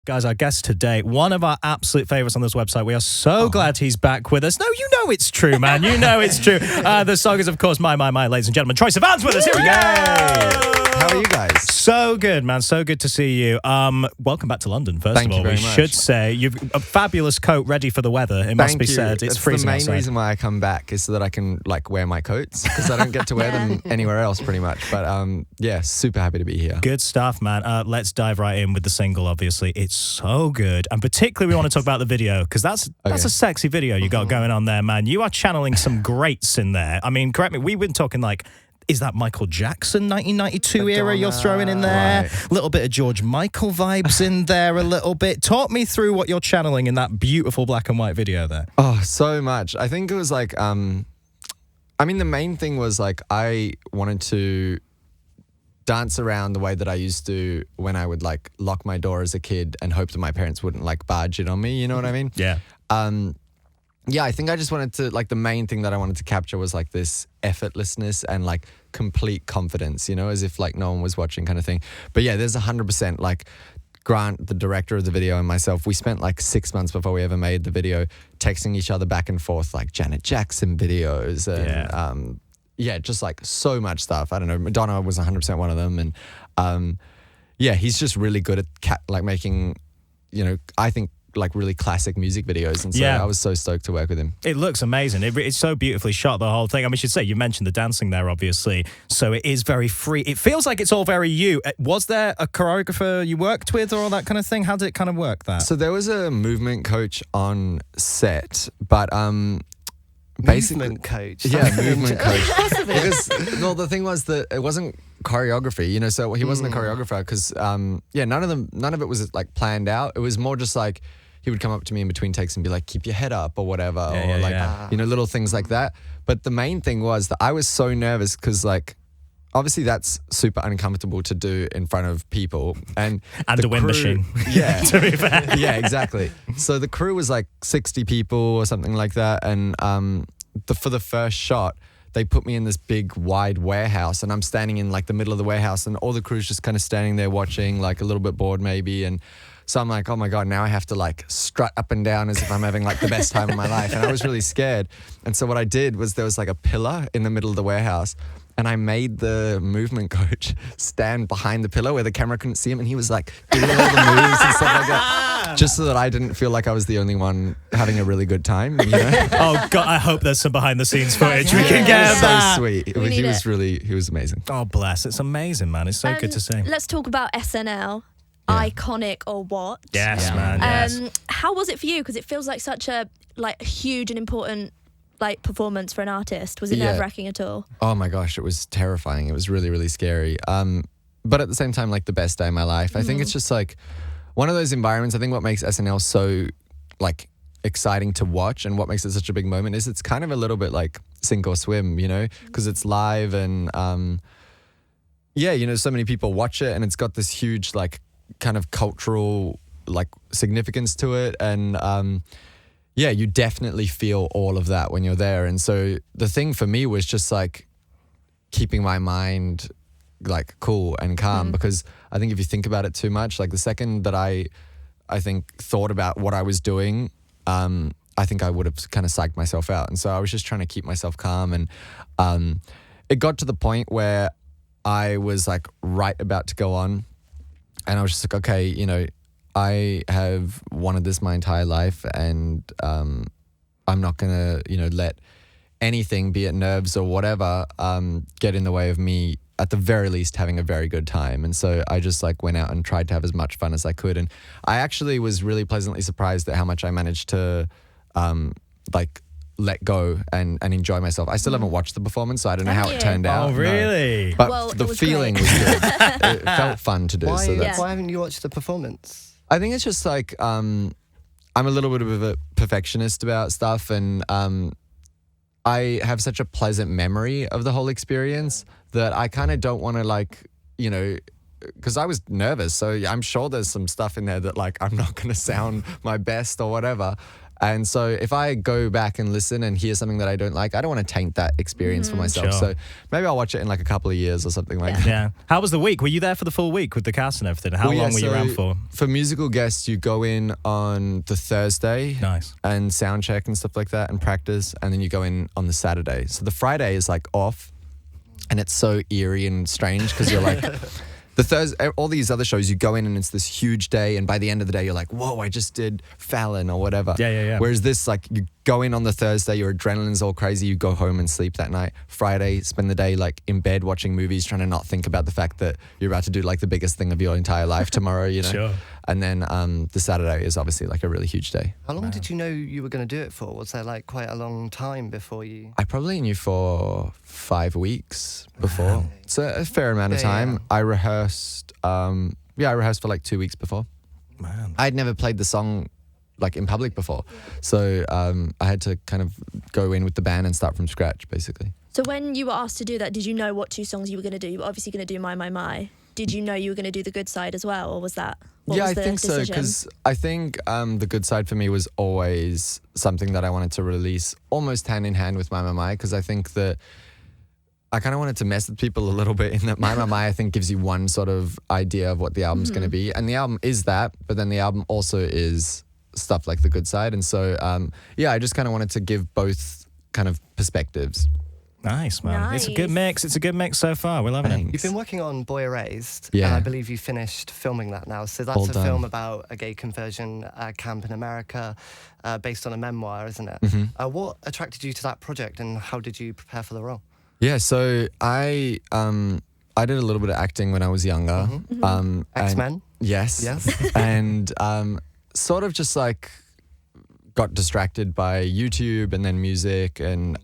Guys, our guest today, one of our absolute favorites on this website. We are so glad he's back with us. No, you know it's true, man. You know it's true. The song is, of course, My, ladies and gentlemen. Troye Sivan's with us. Here we go. How are you guys? So good, man. So good to see you. Welcome back to London, first Thank of all. you very We much. should say you've a fabulous coat ready for the weather. It must be said. It's freezing the main outside. reason why I come back is so that I can wear my coats, because I don't get to wear them anywhere else pretty much. But yeah, super happy to be here. Good stuff, man. Let's dive right in with the single, obviously. It's so good. And particularly we want to talk about the video, because that's a sexy video you got going on there, man. You are channeling some greats in there. I mean, correct me, we've been talking is that Michael Jackson 1992 era you're throwing in there? A little bit of George Michael vibes in there a little bit. Talk me through what you're channeling in that beautiful black and white video there. Oh, so much. I think it was I mean, the main thing was I wanted to dance around the way that I used to when I would lock my door as a kid and hope that my parents wouldn't barge in on me, you know what I mean? Yeah. Yeah, I think I just wanted to, the main thing that I wanted to capture was this effortlessness and complete confidence, you know, as if no one was watching kind of thing. But yeah, there's 100% Grant, the director of the video, and myself, we spent 6 months before we ever made the video texting each other back and forth Janet Jackson videos and just so much stuff. I don't know, Madonna was 100% one of them. And yeah, he's just really good at making, you know, I think really classic music videos, and so I was so stoked to work with him. It looks amazing. It's so beautifully shot, the whole thing. I mean, I should say, you mentioned the dancing there, obviously, so it is very free. It feels like it's all very you. Was there a choreographer you worked with or all that kind of thing? How did it kind of work, that? So there was a movement coach on set, but movement coach. Yeah, movement coach. Because the thing was that it wasn't choreography, you know. So he wasn't a choreographer because none of it was planned out. It was more just he would come up to me in between takes and be like, "Keep your head up" or whatever, you know, little things like that. But the main thing was that I was so nervous because obviously that's super uncomfortable to do in front of people and a wind machine. Yeah, to be fair. Yeah, exactly. So the crew was 60 people or something like that, and for the first shot, they put me in this big wide warehouse, and I'm standing in the middle of the warehouse, and all the crew's just kind of standing there watching, a little bit bored maybe, and so I'm oh my God, now I have to strut up and down as if I'm having the best time of my life, and I was really scared. And so what I did was there was a pillar in the middle of the warehouse, and I made the movement coach stand behind the pillar where the camera couldn't see him, and he was doing all the moves and stuff like that, just so that I didn't feel like I was the only one having a really good time, you know? Oh God, I hope there's some behind the scenes footage we can get of that. So sweet. He was amazing. Oh bless, it's amazing, man. It's so good to see. Let's talk about SNL. Iconic or what? Yes, man. Yes. How was it for you? Because it feels like such a huge and important performance for an artist. Was it nerve-wracking at all? Oh my gosh, it was terrifying. It was really, really scary. But at the same time, the best day of my life. I think it's just one of those environments. I think what makes SNL so exciting to watch and what makes it such a big moment is it's kind of a little bit sink or swim, you know, because it's live and you know, so many people watch it and it's got this huge kind of cultural significance to it, and you definitely feel all of that when you're there. And so the thing for me was just keeping my mind cool and calm, because I think if you think about it too much, the second that I think thought about what I was doing, I think I would have kind of psyched myself out. And so I was just trying to keep myself calm, and it got to the point where I was right about to go on, and I was just okay, you know, I have wanted this my entire life, and I'm not gonna, you know, let anything, be it nerves or whatever, get in the way of me at the very least having a very good time. And so I just went out and tried to have as much fun as I could, and I actually was really pleasantly surprised at how much I managed to let go and enjoy myself. I still haven't watched the performance, so I don't know how it turned out. Oh, really? No. But the feeling was good. It felt fun to do. Why haven't you watched the performance? I think it's just I'm a little bit of a perfectionist about stuff, and I have such a pleasant memory of the whole experience that I kind of don't want to you know, because I was nervous, so I'm sure there's some stuff in there that I'm not going to sound my best or whatever. And so if I go back and listen and hear something that I don't like, I don't want to taint that experience for myself. Sure. So maybe I'll watch it in like a couple of years or something like that. Yeah. How was the week? Were you there for the full week with the cast and everything? How long were you around for? For musical guests, you go in on the Thursday. Nice. And sound check and stuff like that and practice. And then you go in on the Saturday. So the Friday is like off. And it's so eerie and strange because you're like... The Thursday, all these other shows, you go in and it's this huge day, and by the end of the day, you're like, "Whoa, I just did Fallon or whatever." Yeah. Whereas this, like, you go in on the Thursday, your adrenaline's all crazy. You go home and sleep that night. Friday, spend the day like in bed watching movies, trying to not think about the fact that you're about to do like the biggest thing of your entire life tomorrow. You know. Sure. And then the Saturday is obviously like a really huge day. How long did you know you were going to do it for? Was there like quite a long time before you? I probably knew for 5 weeks before. Wow. It's a fair amount of time. Yeah. I rehearsed. I rehearsed for like 2 weeks before. Man. I'd never played the song like in public before, so I had to kind of go in with the band and start from scratch, basically. So when you were asked to do that, did you know what 2 songs you were going to do? You were obviously going to do My. Did you know you were going to do The Good Side as well, or was that? I think so, because I think The Good Side for me was always something that I wanted to release almost hand in hand with My, because I think that I kind of wanted to mess with people a little bit in that My I think gives you one sort of idea of what the album's going to be, and the album is that, but then the album also is stuff like The Good Side, and so I just kind of wanted to give both kind of perspectives. Nice, man. It's a good mix. It's a good mix so far. We're loving it. You've been working on Boy Erased, Yeah. and I believe you finished filming that now. So that's All a done. film about a gay conversion camp in America, based on a memoir, isn't it? What attracted you to that project, and how did you prepare for the role? Yeah, so I did a little bit of acting when I was younger. And- X-Men? Yes. Yes. And sort of just like got distracted by YouTube and then music, and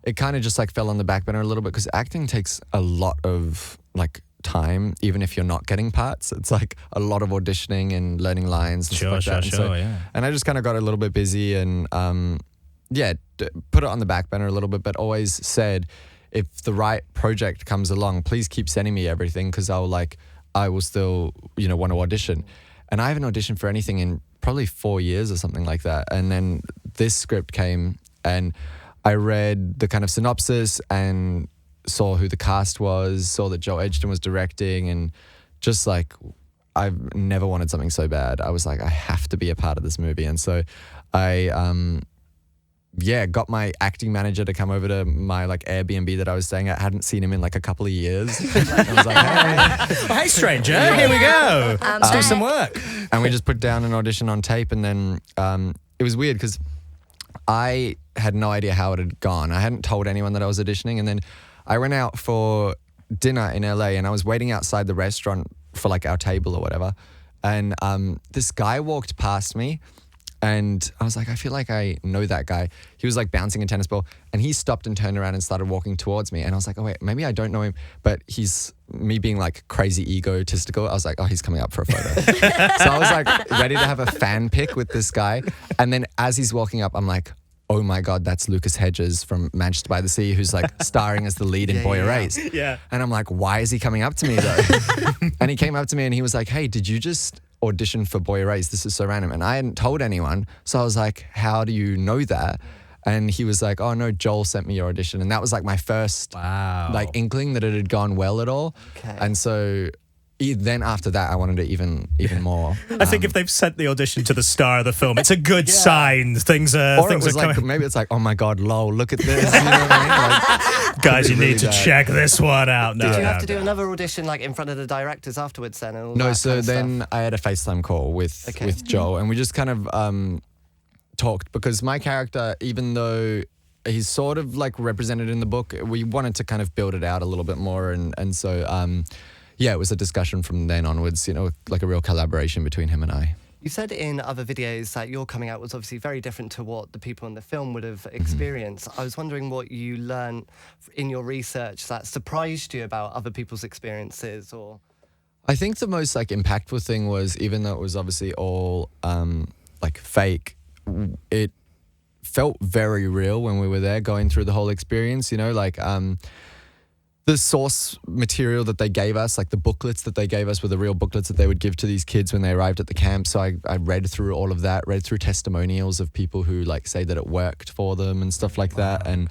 it kind of just like fell on the back burner a little bit because acting takes a lot of like time, even if you're not getting parts. It's like a lot of auditioning and learning lines and stuff like that. And I just kind of got a little bit busy and put it on the back burner a little bit, but always said, if the right project comes along, please keep sending me everything, because I will still, want to audition. And I haven't auditioned for anything in probably 4 years or something like that. And then this script came and I read the kind of synopsis and saw who the cast was, saw that Joel Edgerton was directing, and just like, I've never wanted something so bad. I was like, I have to be a part of this movie. And so I got my acting manager to come over to my like Airbnb that I was staying at. I hadn't seen him in like a couple of years. I was like, hey stranger, here we go. Let's do some work. And we just put down an audition on tape, and then it was weird because I had no idea how it had gone. I hadn't told anyone that I was auditioning, and then I went out for dinner in LA, and I was waiting outside the restaurant for like our table or whatever, and this guy walked past me, and I was like, I feel like I know that guy. He was like bouncing a tennis ball, and he stopped and turned around and started walking towards me, and I was like, oh wait, maybe I don't know him, but he's me being like crazy egotistical. I was like, oh, he's coming up for a photo. So I was like ready to have a fan pic with this guy, and then as he's walking up, I'm like, oh my God, that's Lucas Hedges from Manchester by the Sea, who's like starring as the lead in Boy Erased. Yeah. And I'm like, why is he coming up to me though? And he came up to me and he was like, hey, did you just audition for Boy Erased? This is so random. And I hadn't told anyone. So I was like, how do you know that? And he was like, oh no, Joel sent me your audition. And that was like my first like inkling that it had gone well at all. Okay. And so then after that, I wanted it even more. I think if they've sent the audition to the star of the film, it's a good sign. Things are Or it was like, coming. maybe it's like, oh my God, lol, look at this. You know what I mean? Like, Guys, you really need to bad. check this one out. No, Did you no, have to do no. another audition like in front of the directors afterwards then? And all No, that so kind of then stuff? I had a FaceTime call with Joel, and we just kind of talked, because my character, even though he's sort of like represented in the book, we wanted to kind of build it out a little bit more, and so it was a discussion from then onwards, like a real collaboration between him and I. You said in other videos that your coming out was obviously very different to what the people in the film would have experienced. I was wondering what you learned in your research that surprised you about other people's experiences, or... I think the most like impactful thing was, even though it was obviously all like fake, it felt very real when we were there going through the whole experience, like the the source material that they gave us, like the booklets that they gave us, were the real booklets that they would give to these kids when they arrived at the camp. So I read through all of that, read through testimonials of people who like say that it worked for them and stuff like that. And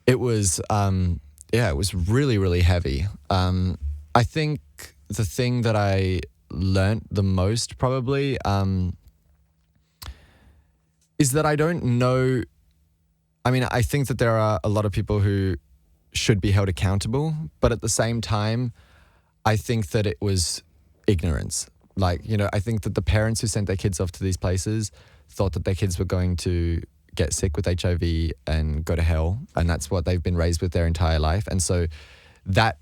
it was, it was really, really heavy. I think the thing that I learnt the most probably is that I don't know. I mean, I think that there are a lot of people who should be held accountable, but at the same time, I think that it was ignorance. Like, you know, I think that the parents who sent their kids off to these places thought that their kids were going to get sick with HIV and go to hell, and that's what they've been raised with their entire life. And so that,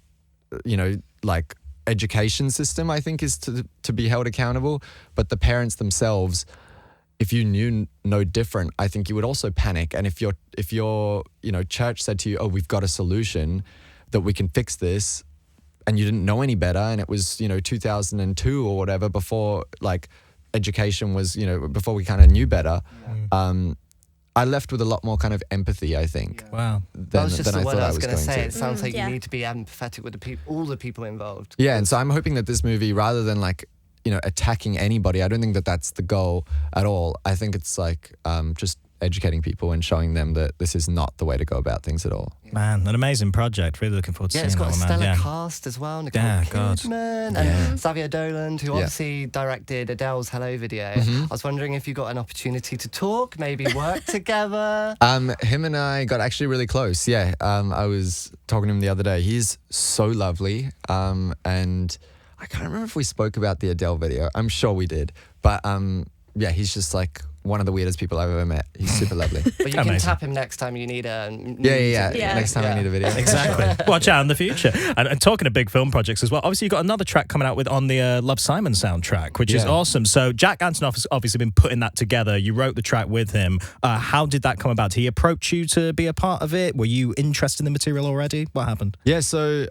you know, like education system, I think, is to be held accountable, but the parents themselves, if you knew no different, I think you would also panic. And if your you know, church said to you, oh, we've got a solution that we can fix this, and you didn't know any better, and it was, you know, 2002 or whatever, before like education was, you know, before we kind of knew better, I left with a lot more kind of empathy, I think. Wow. That was just the word I was going to say. to. It sounds like you need to be empathetic with all the people involved. Yeah, and so I'm hoping that this movie, rather than like, you know, attacking anybody, I don't think that that's the goal at all. I think it's like just educating people and showing them that this is not the way to go about things at all. Man, an amazing project. Really looking forward to seeing it's got that a one, stellar man. cast as well. Nicole Kidman and Xavier Dolan, who obviously directed Adele's Hello video. I was wondering if you got an opportunity to talk, maybe work together. Him and I got actually really close. Yeah, I was talking to him the other day. He's so lovely, and I can't remember if we spoke about the Adele video. I'm sure we did, but yeah, he's just like one of the weirdest people I've ever met. He's super lovely. But you can tap him next time you need a Yeah. Next time I need a video. Exactly. Watch out in the future. And talking of big film projects as well, obviously you've got another track coming out on the Love Simon soundtrack, which is awesome. So Jack Antonoff has obviously been putting that together. You wrote the track with him. How did that come about? Did he approach you to be a part of it? Were you interested in the material already? What happened? Yeah, so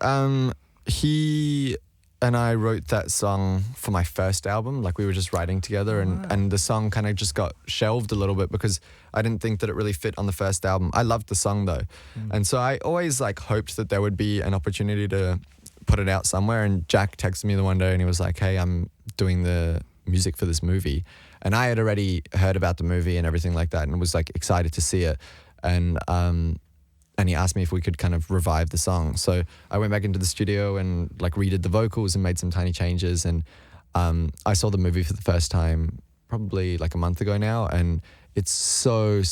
he and I wrote that song for my first album. Like, we were just writing together, and the song kind of just got shelved a little bit because I didn't think that it really fit on the first album. I loved the song though. And so I always like hoped that there would be an opportunity to put it out somewhere. And Jack texted me the one day and he was like, hey, I'm doing the music for this movie. And I had already heard about the movie and everything like that and was like excited to see it. And he asked me if we could kind of revive the song. So I went back into the studio and like redid the vocals and made some tiny changes. And I saw the movie for the first time probably like a month ago now. And it's so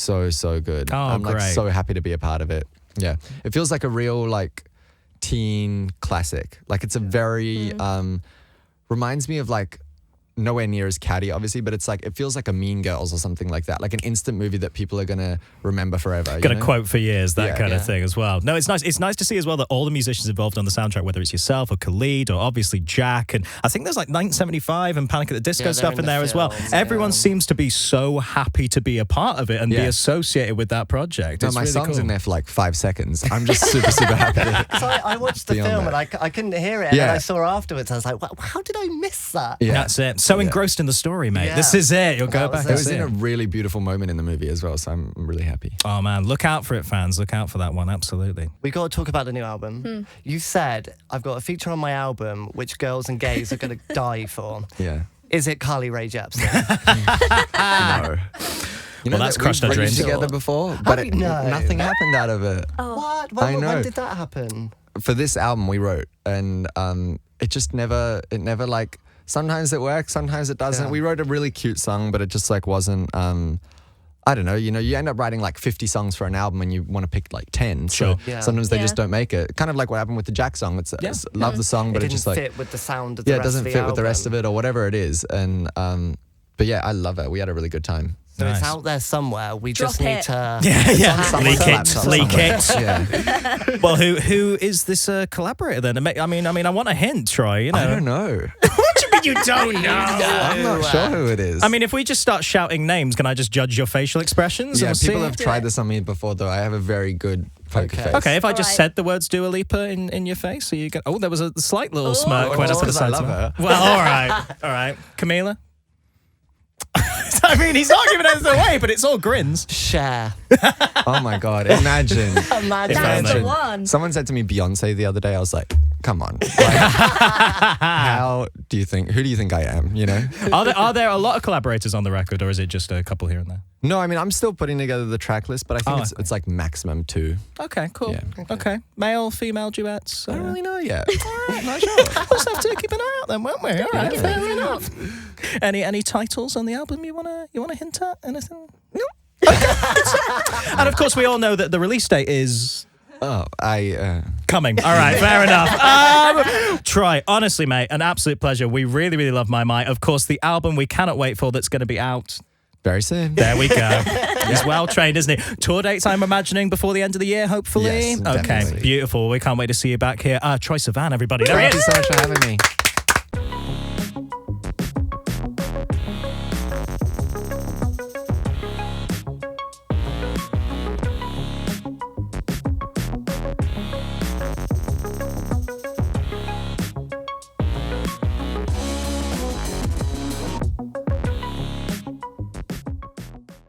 good. Oh, I'm like great. so happy to be a part of it. Yeah. It feels like a real like teen classic. Like it's a very, reminds me of like, nowhere near as catty, obviously, but it's like, it feels like a Mean Girls or something like that, like an instant movie that people are gonna remember forever. Gonna quote for years, that kind of thing as well. No, it's nice. It's nice to see as well that all the musicians involved on the soundtrack, whether it's yourself or Khalid or obviously Jack, and I think there's like 1975 and Panic at the Disco stuff in there as well. Everyone seems to be so happy to be a part of it and be associated with that project. No, it's my really song's cool. in there for like 5 seconds. I'm just super happy. So I watched the film and I couldn't hear it. And I saw afterwards. I was like, wow, how did I miss that? Yeah. That's it. So engrossed in the story, mate. Yeah. This is it. You'll go back. It was in a really beautiful moment in the movie as well, so I'm really happy. Oh man, look out for it, fans. Look out for that one. Absolutely. We got to talk about the new album. You said, I've got a feature on my album which girls and gays are going to die for. Yeah. Is it Carly Rae Jepsen? No. You know, that's crushed our we've dreams. together before, but nothing happened out of it. What? I know. When did that happen? For this album we wrote, and it just never like, sometimes it works, sometimes it doesn't. We wrote a really cute song, but it just like wasn't, I don't know, you know, you end up writing like 50 songs for an album and you want to pick like 10. So sometimes they just don't make it. Kind of like what happened with the Jack song. It's love the song, but it it didn't just like fit with the sound of the it rest doesn't of the fit album. with the rest of it or whatever it is. And but yeah, I love it. We had a really good time. So it's out there somewhere. We Drop just it. need to Leak it. Leak it. Yeah. Well, who is this collaborator then? I mean, I want a hint, Troy. You know. I don't know. What do you mean you don't know? I'm not sure who it is. I mean, if we just start shouting names, can I just judge your facial expressions? yeah, and people see? have tried this on me before, though. I have a very good poker face. Okay, if I just Alright. said the words Dua Lipa in your face, are you going? Oh, there was a slight little smirk went up to the because I side. love her. Well, all right, Camila. I mean, he's not giving us away, but it's all grins. Share. Oh my God, imagine. That's the one. Someone said to me Beyonce the other day. I was like, come on. Like, who do you think I am, you know? Are there a lot of collaborators on the record, or is it just a couple here and there? No, I mean, I'm still putting together the track list, but I think it's like maximum 2. Okay, cool. Yeah. Okay. Male, female duets? I don't really know yet. Not sure. We'll just have to keep an eye out then, won't we? All right, fair enough. Any titles on the album you wanna hint at? Anything? No. And of course, we all know that the release date is... Coming. All right, fair enough. Troye, honestly, mate, an absolute pleasure. We really, really love My Might. Of course, the album we cannot wait for that's going to be out very soon. There we go. He's well trained, isn't he? Tour dates, I'm imagining, before the end of the year, hopefully. Yes, okay, definitely. Beautiful. We can't wait to see you back here. Troye Sivan, everybody. Thank you so much for having me.